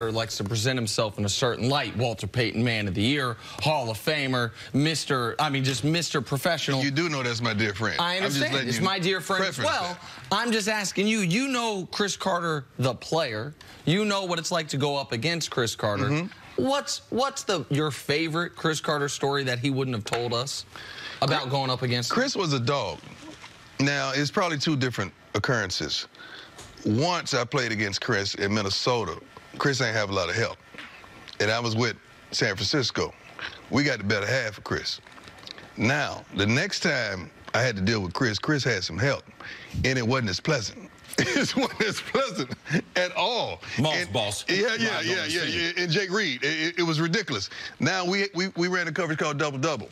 likes to present himself in a certain light. Walter Payton, Man of the Year, Hall of Famer, just Mr. Professional. You do know that's my dear friend. I understand. It's my dear friend as well. I'm just asking you, you know Cris Carter, the player. You know what it's like to go up against Cris Carter. Mm-hmm. What's your favorite Cris Carter story that he wouldn't have told us about going up against him? Cris was a dog. Now, it's probably two different occurrences. Once I played against Cris in Minnesota. Cris ain't have a lot of help. And I was with San Francisco. We got the better half of Cris. Now, the next time I had to deal with Cris had some help. And it wasn't as pleasant. It wasn't as pleasant at all. Boss. Yeah. And Jake Reed. It was ridiculous. Now, we ran a coverage called Double-Double.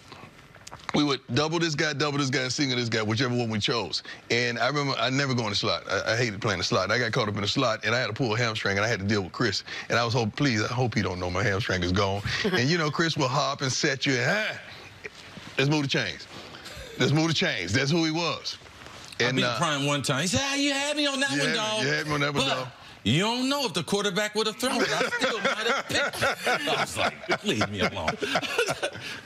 We would double this guy, and single this guy, whichever one we chose. And I remember I never go in the slot. I hated playing the slot. I got caught up in the slot, and I had to pull a hamstring, and I had to deal with Cris. And I was hoping, please, I hope he don't know my hamstring is gone. And, you know, Cris will hop and set you, and, let's move the chains. Let's move the chains. That's who he was. And I beat Prime one time. He said, you had me on that one, dog. You had me on that one, dog. You don't know if the quarterback would have thrown it. I still might have picked it. I was like, leave me alone.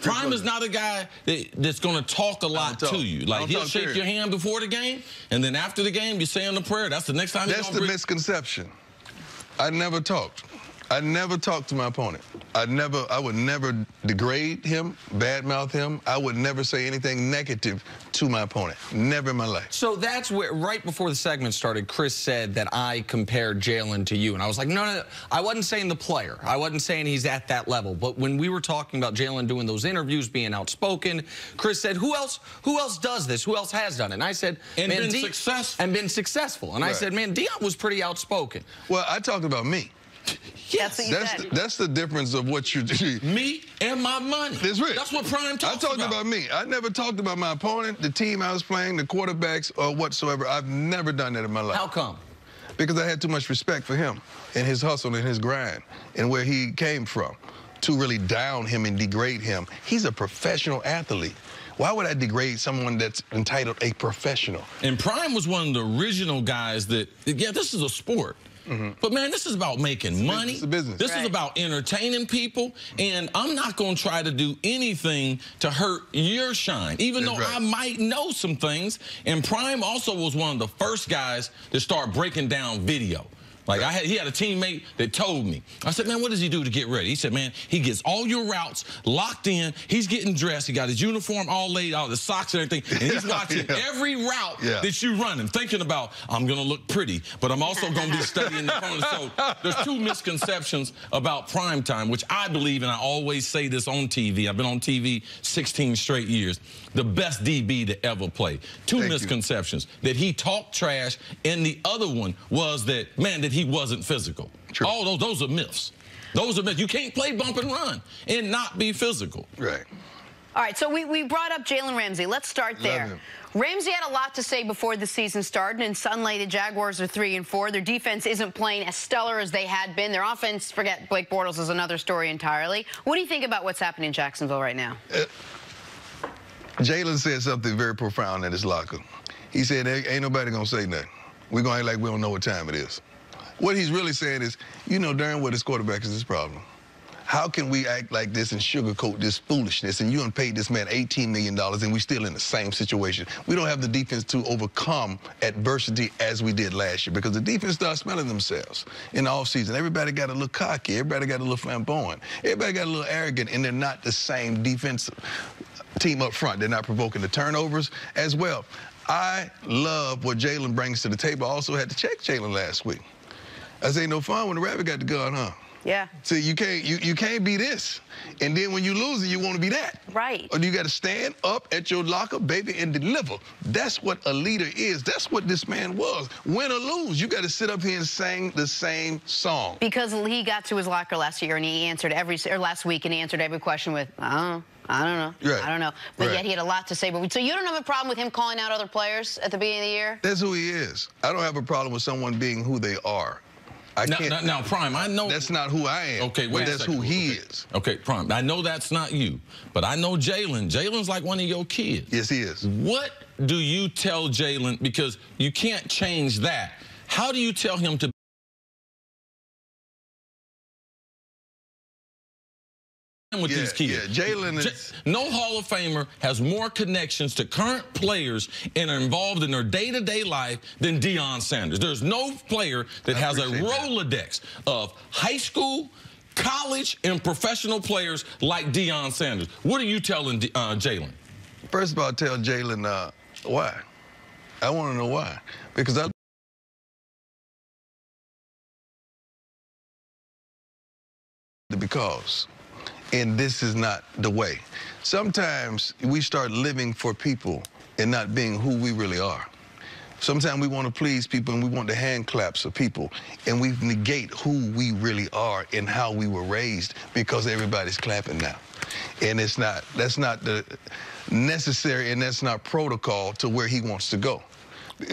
Prime is not a guy that's going to talk a lot to you. Like, he'll shake your hand before the game, and then after the game, you're saying the prayer. That's the next time. That's the misconception. I never talked. I never talked to my opponent. I would never degrade him, badmouth him. I would never say anything negative to my opponent. Never in my life. So that's where, right before the segment started, Cris said that I compared Jalen to you. And I was like, no. I wasn't saying the player. I wasn't saying he's at that level. But when we were talking about Jalen doing those interviews, being outspoken, Cris said, who else does this? Who else has done it? And I said, and been successful. And I said, man, Deion was pretty outspoken. Well, I talked about me. Yes, that's the difference of what you do. Me and my money. That's right. That's what Prime talks about. I talked about me. I never talked about my opponent, the team I was playing, the quarterbacks, or whatsoever. I've never done that in my life. How come? Because I had too much respect for him and his hustle and his grind and where he came from. To really down him and degrade him. He's a professional athlete. Why would I degrade someone that's entitled a professional? And Prime was one of the original guys that, yeah, this is a sport. Mm-hmm. But, man, this is about making money. It's a business. This is about entertaining people. And I'm not going to try to do anything to hurt your shine, even though I might know some things. And Prime also was one of the first guys to start breaking down video. Like, he had a teammate that told me. I said, man, what does he do to get ready? He said, man, he gets all your routes locked in. He's getting dressed. He got his uniform all laid out, the socks and everything. And he's watching every route that you run and thinking about, I'm going to look pretty, but I'm also going to be studying the opponent. So there's two misconceptions about prime time, which I believe, and I always say this on TV. I've been on TV 16 straight years. The best DB to ever play. Two misconceptions. That he talked trash, and the other one was that, man, that he wasn't physical. True. All those are myths. Those are myths. You can't play bump and run and not be physical. Right. All right, so we brought up Jalen Ramsey. Let's start there. Ramsey had a lot to say before the season started, and suddenly the Jaguars are 3-4. Their defense isn't playing as stellar as they had been. Their offense, forget Blake Bortles, is another story entirely. What do you think about what's happening in Jacksonville right now? Jalen said something very profound in his locker. He said, ain't nobody going to say nothing. We're going to act like we don't know what time it is. What he's really saying is, you know darn well this quarterback is his problem. How can we act like this and sugarcoat this foolishness? And you done paid this man $18 million and we're still in the same situation. We don't have the defense to overcome adversity as we did last year because the defense started smelling themselves in the offseason. Everybody got a little cocky. Everybody got a little flamboyant. Everybody got a little arrogant, and they're not the same defensive team up front. They're not provoking the turnovers as well. I love what Jalen brings to the table. I also had to check Jalen last week. I say, no fun when the rabbit got the gun, huh? Yeah. See, you can't be this. And then when you lose it, you want to be that. Right. Or you got to stand up at your locker, baby, and deliver. That's what a leader is. That's what this man was. Win or lose, you got to sit up here and sing the same song. Because he got to his locker last year and he answered last week, and he answered every question with, I don't know. Right. I don't know. But yet he had a lot to say. But so you don't have a problem with him calling out other players at the beginning of the year? That's who he is. I don't have a problem with someone being who they are. Now, Prime, I know that's not who I am. Okay, but that's who he is. Okay, Prime, I know that's not you, but I know Jalen. Jalen's like one of your kids. Yes, he is. What do you tell Jalen? Because you can't change that. How do you tell him to with these kids. Yeah, Jalen is... No Hall of Famer has more connections to current players and are involved in their day-to-day life than Deion Sanders. There's no player that has a Rolodex of high school, college, and professional players like Deion Sanders. What are you telling Jalen? First of all, tell Jalen why. I want to know why. Because and this is not the way. Sometimes we start living for people and not being who we really are. Sometimes we want to please people and we want the hand claps of people, and we negate who we really are and how we were raised because everybody's clapping now. And that's not the necessary, and that's not protocol to where he wants to go.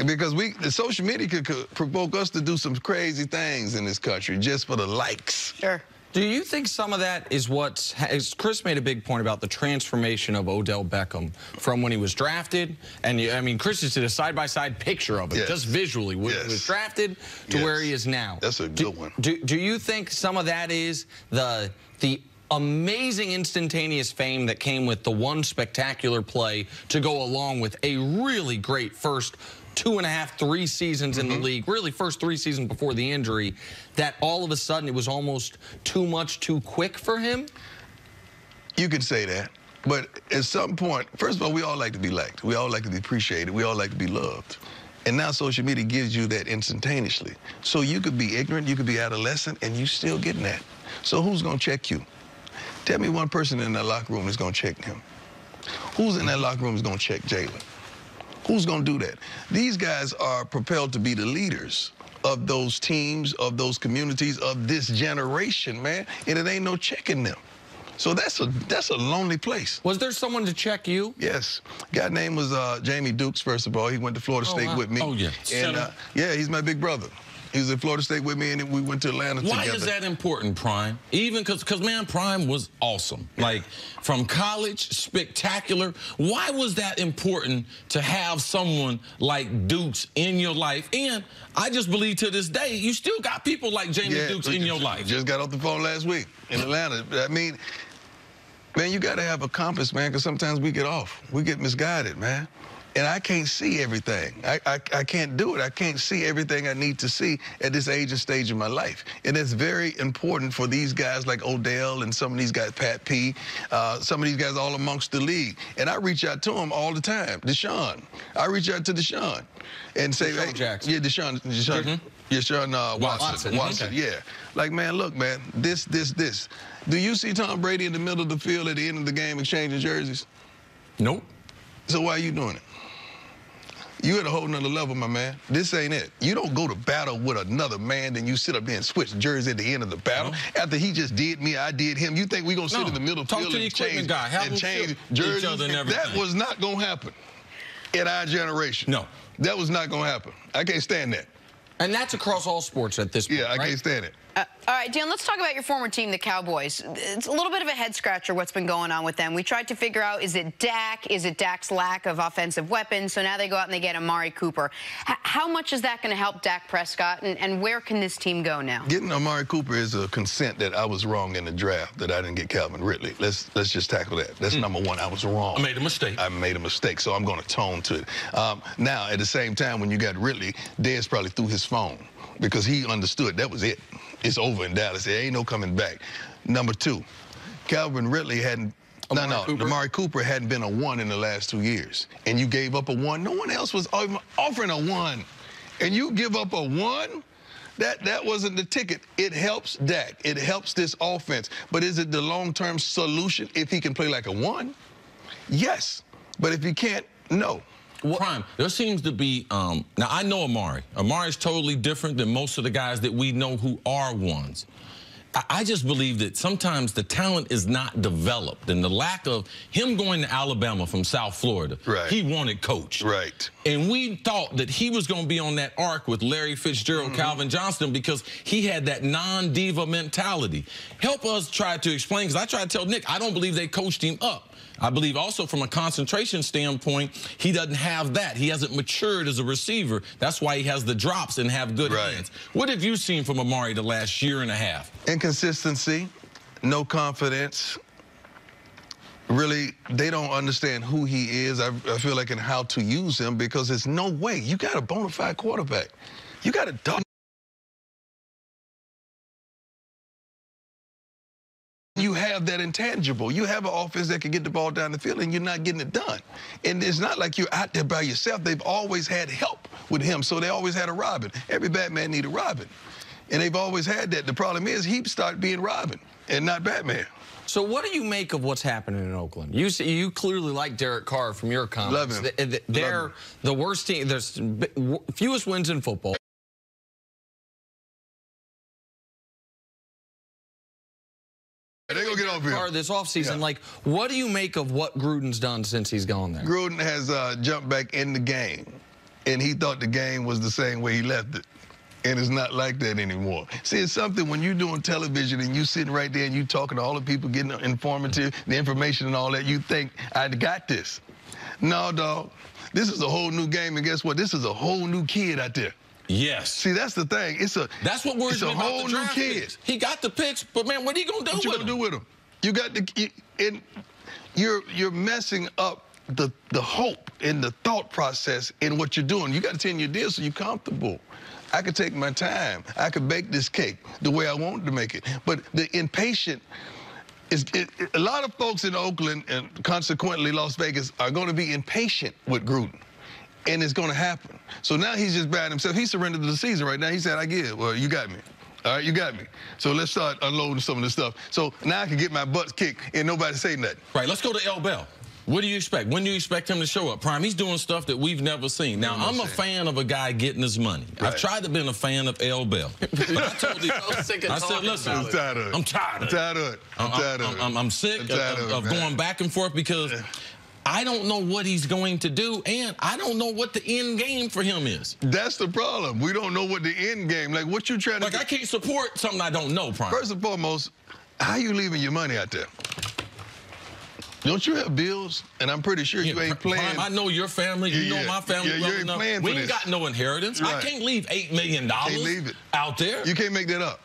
Because the social media could provoke us to do some crazy things in this country just for the likes. Sure. Do you think some of that is what, as Chris made a big point about the transformation of Odell Beckham from when he was drafted, and I mean, Chris just did a side-by-side picture of it, just visually, when he was drafted to where he is now. That's a good one. Do you think some of that is the amazing instantaneous fame that came with the one spectacular play to go along with a really great first 2.5, 3 seasons in the league, really first 3 seasons before the injury, that all of a sudden it was almost too much too quick for him? You could say that. But at some point, first of all, we all like to be liked. We all like to be appreciated. We all like to be loved. And now social media gives you that instantaneously. So you could be ignorant, you could be adolescent, and you still getting that. So who's going to check you? Tell me one person in that locker room is going to check him. Who's in that locker room is going to check Jalen? Who's going to do that? These guys are propelled to be the leaders of those teams, of those communities, of this generation, man, and it ain't no checking them. So that's a lonely place. Was there someone to check you? Yes. Guy name was Jamie Dukes, first of all. He went to Florida State with me. Oh, yeah. And, yeah, he's my big brother. He was at Florida State with me, and we went to Atlanta together. Why is that important, Prime? Even because, man, Prime was awesome. Like, from college, spectacular. Why was that important to have someone like Dukes in your life? And I just believe to this day, you still got people like Jamie Dukes in your life. Just got off the phone last week in Atlanta. I mean, man, you got to have a compass, man, because sometimes we get off. We get misguided, man. And I can't see everything. I can't do it. I can't see everything I need to see at this age and stage of my life. And it's very important for these guys like Odell and some of these guys, Pat P, some of these guys all amongst the league. And I reach out to them all the time. Deshaun. I reach out to Deshaun and say, Deshaun hey, Jags. Yeah, Deshaun Watson. Okay. Yeah. Like, man, look, man, this. Do you see Tom Brady in the middle of the field at the end of the game exchanging jerseys? Nope. So why are you doing it? You at a whole nother level, my man. This ain't it. You don't go to battle with another man, then you sit up there and switch jerseys at the end of the battle. After he just did me, I did him. You think we gonna sit in the middle field and change jerseys? That was not gonna happen in our generation. No. That was not gonna happen. I can't stand that. And that's across all sports at this point, I can't stand it. All right, Dan, let's talk about your former team, the Cowboys. It's a little bit of a head-scratcher what's been going on with them. We tried to figure out, is it Dak? Is it Dak's lack of offensive weapons? So now they go out and they get Amari Cooper. How much is that going to help Dak Prescott, and where can this team go now? Getting Amari Cooper is a consent that I was wrong in the draft, that I didn't get Calvin Ridley. Let's just tackle that. That's number one. I was wrong. I made a mistake. I made a mistake, so I'm going to tone to it. Now, at the same time, when you got Ridley, Dez probably threw his phone because he understood that was it. It's over in Dallas. There ain't no coming back. Number two, Calvin Ridley hadn't. Amari Cooper hadn't been a 1 in the last 2 years. And you gave up a 1. No one else was offering a 1. And you give up a 1? That wasn't the ticket. It helps Dak. It helps this offense. But is it the long-term solution if he can play like a 1? Yes. But if he can't, no. Prime, there seems to be, now I know Amari. Amari's totally different than most of the guys that we know who are ones. I just believe that sometimes the talent is not developed, and the lack of him going to Alabama from South Florida, he wanted coach. Right. And we thought that he was going to be on that arc with Larry Fitzgerald, Calvin Johnson, because he had that non-diva mentality. Help us try to explain, because I try to tell Nick, I don't believe they coached him up. I believe also from a concentration standpoint, he doesn't have that. He hasn't matured as a receiver. That's why he has the drops and have good hands. What have you seen from Amari the last year and a half? Inconsistency, no confidence, really, they don't understand who he is, I feel like, and how to use him, because there's no way. You got a bona fide quarterback. You got a dog. You have that intangible. You have an offense that can get the ball down the field, and you're not getting it done. And it's not like you're out there by yourself. They've always had help with him, so they always had a Robin. Every Batman need a Robin. And they've always had that. The problem is he started being Robin and not Batman. So what do you make of what's happening in Oakland? You clearly like Derek Carr from your comments. Love him. They're the worst team. There's fewest wins in football. They're going to get off here. This offseason, like, what do you make of what Gruden's done since he's gone there? Gruden has jumped back in the game, and he thought the game was the same way he left it. And it's not like that anymore. See, it's something when you're doing television and you sitting right there and you talking to all the people, getting informative, the information and all that, you think, I got this. No, dog. This is a whole new game, and guess what? This is a whole new kid out there. Yes. See, that's the thing. That's what worries me about the draft kid. picks. He got the picks, but man, what are you gonna do with him? What you gonna do with him? You got and you're messing up the hope and the thought process in what you're doing. You got to 10-year deal so you're comfortable. I could take my time. I could bake this cake the way I wanted to make it. But the impatient a lot of folks in Oakland and consequently Las Vegas are going to be impatient with Gruden. And it's going to happen. So now he's just buying himself. He surrendered to the season right now. He said, I give. Well, you got me. All right, you got me. So let's start unloading some of this stuff. So now I can get my butts kicked and nobody say nothing. Right, let's go to L. Bell. What do you expect? When do you expect him to show up? Prime, he's doing stuff that we've never seen. Now, I'm a fan of a guy getting his money. Right. I've tried to be a fan of L. Bell. But I told you, I said, listen, I'm tired of it. I'm tired of it. I'm tired of it. I'm tired of it. I'm sick of going back and forth because I don't know what he's going to do, and I don't know what the end game for him is. That's the problem. We don't know what the end game, like what you're trying to do. Like, I can't support something I don't know, Prime. First and foremost, how you leaving your money out there? Don't you have bills? And I'm pretty sure you ain't playing. Prime, I know your family. You know my family. You ain't playing for this. We ain't got no inherentance. Right. I can't leave $8 million out there. You can't make that up.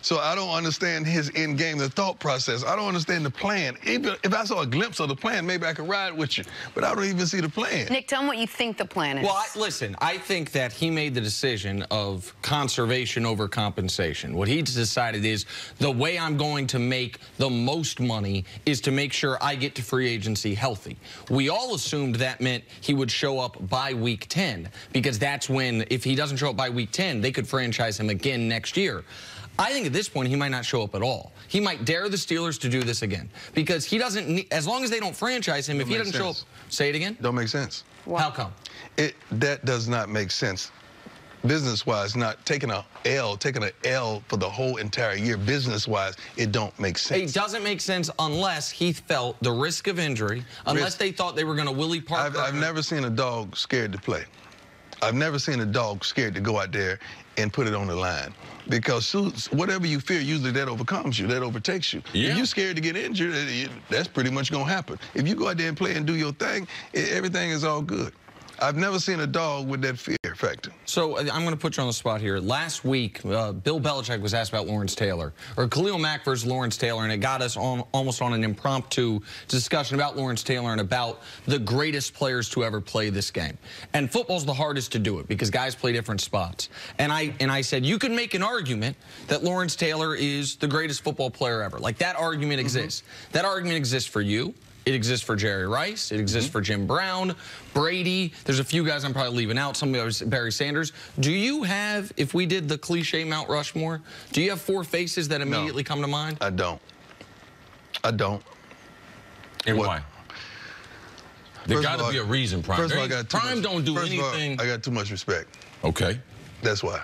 So I don't understand his end game, the thought process. I don't understand the plan. Even if I saw a glimpse of the plan, maybe I could ride with you. But I don't even see the plan. Nick, tell him what you think the plan is. Well, listen, I think that he made the decision of conservation over compensation. What he's decided is the way I'm going to make the most money is to make sure I get to free agency healthy. We all assumed that meant he would show up by week 10 because that's when, if he doesn't show up by week 10, they could franchise him again next year. I think at this point, he might not show up at all. He might dare the Steelers to do this again because he doesn't need, as long as they don't franchise him, if he doesn't show up, say it again? Don't make sense. What? How come? That does not make sense. Business-wise, not taking an L for the whole entire year, business-wise, it don't make sense. It doesn't make sense unless he felt the risk of injury, unless they thought they were going to Willie Parker. I've never seen a dog scared to play. I've never seen a dog scared to go out there and put it on the line. Because whatever you fear, usually that overcomes you, that overtakes you. Yeah. If you're scared to get injured, that's pretty much going to happen. If you go out there and play and do your thing, everything is all good. I've never seen a dog with that fear factor. So I'm going to put you on the spot here. Last week, Bill Belichick was asked about Lawrence Taylor, or Khalil Mack versus Lawrence Taylor, and it got us almost on an impromptu discussion about Lawrence Taylor and about the greatest players to ever play this game. And football's the hardest to do it because guys play different spots. And I said, you can make an argument that Lawrence Taylor is the greatest football player ever. Like, that argument exists. That argument exists for you. It exists for Jerry Rice. It exists for Jim Brown, Brady. There's a few guys I'm probably leaving out. Some of those, Barry Sanders. Do you have, if we did the cliche Mount Rushmore, do you have 4 faces that immediately come to mind? I don't. I don't. And why? There's got to be a reason, Prime. First of all, I got too Prime much, don't do first anything. Of all, I got too much respect. Okay. That's why.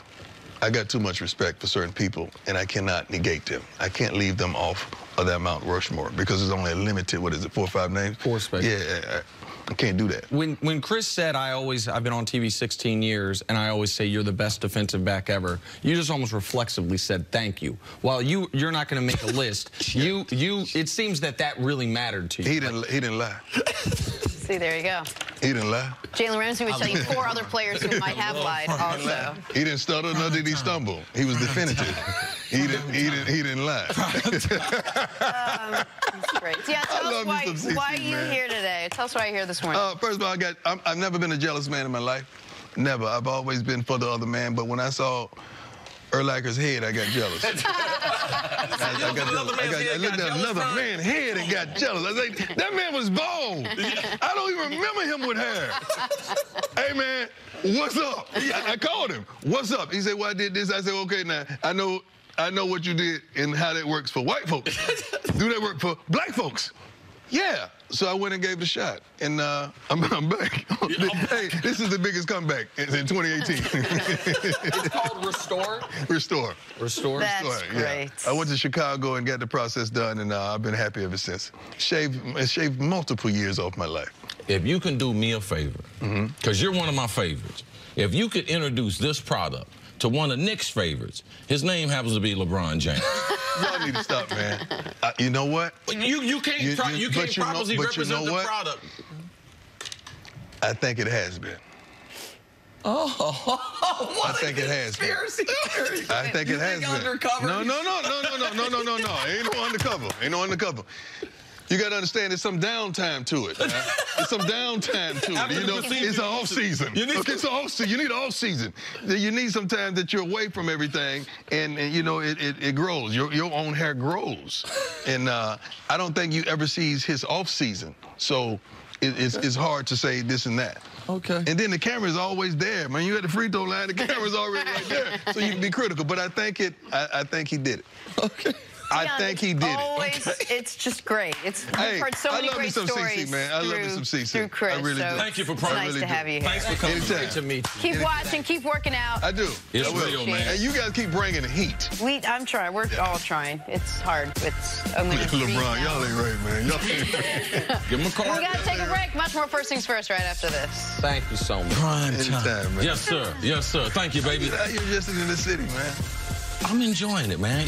I got too much respect for certain people, and I cannot negate them. I can't leave them off of that Mount Rushmore because there's only a limited, 4 or 5 names? 4 spaces. Yeah, I can't do that. When Chris said, I've been on TV 16 years, and I always say you're the best defensive back ever, you just almost reflexively said thank you. While you're not going to make a list, it seems that really mattered to you. He didn't lie. See, there you go. He didn't lie. Jalen Ramsey would tell you 4 other players who might have lied also. He didn't stutter, nor did he stumble. He was definitive. He didn't lie. That's great. Yeah, tell us why are you here today? Tell us why you're here this morning. First of all, I've never been a jealous man in my life. Never. I've always been for the other man. But when I saw Urlacher's head, I got jealous. I looked at another man's head and got jealous. I said, that man was bald. I don't even remember him with hair. Hey, man, what's up? I called him. What's up? He said, well, I did this. I said, okay, now, I know what you did and how that works for white folks. Do that work for black folks? Yeah. So I went and gave it a shot, and I'm back. Hey, this is the biggest comeback in 2018. It's called Restore? Restore. Restore? That's great. Yeah. I went to Chicago and got the process done, and I've been happy ever since. It shaved multiple years off my life. If you can do me a favor, because you're one of my favorites, if you could introduce this product to one of Nick's favorites, his name happens to be LeBron James. Y'all need to stop, man. You know what? You can't properly represent the product. I think it has been. I think it has been. I think it has been. Undercover? No. Ain't no undercover. You got to understand there's some downtime to it. There's some downtime to it. You know, it's an off season. It's an off season. You need an off season. You need some time that you're away from everything, and you know, it grows. Your own hair grows. And I don't think you ever sees his off season. So it's hard to say this and that. Okay. And then the camera's always there. Man, you at the free throw line, the camera's already right there. So you can be critical. But I think he did it. Okay. I think he did it. It's just great. We've heard so many great stories. CC, man. I love me some CC. Through Chris. I really do. Thank you for It's nice to have you here. Thanks for coming. Great to meet you. Keep watching. Keep working out. I do. It's real, man. And you guys keep bringing the heat. I'm trying. We're all trying. It's hard. It's only LeBron, y'all ain't right, man. Y'all ain't right. Give him a call. We got to take a break. Much more First Things First right after this. Thank you so much. Anytime, man. Yes, sir. Yes, sir. Thank you, baby. You're just in the city, man. I'm enjoying it, man.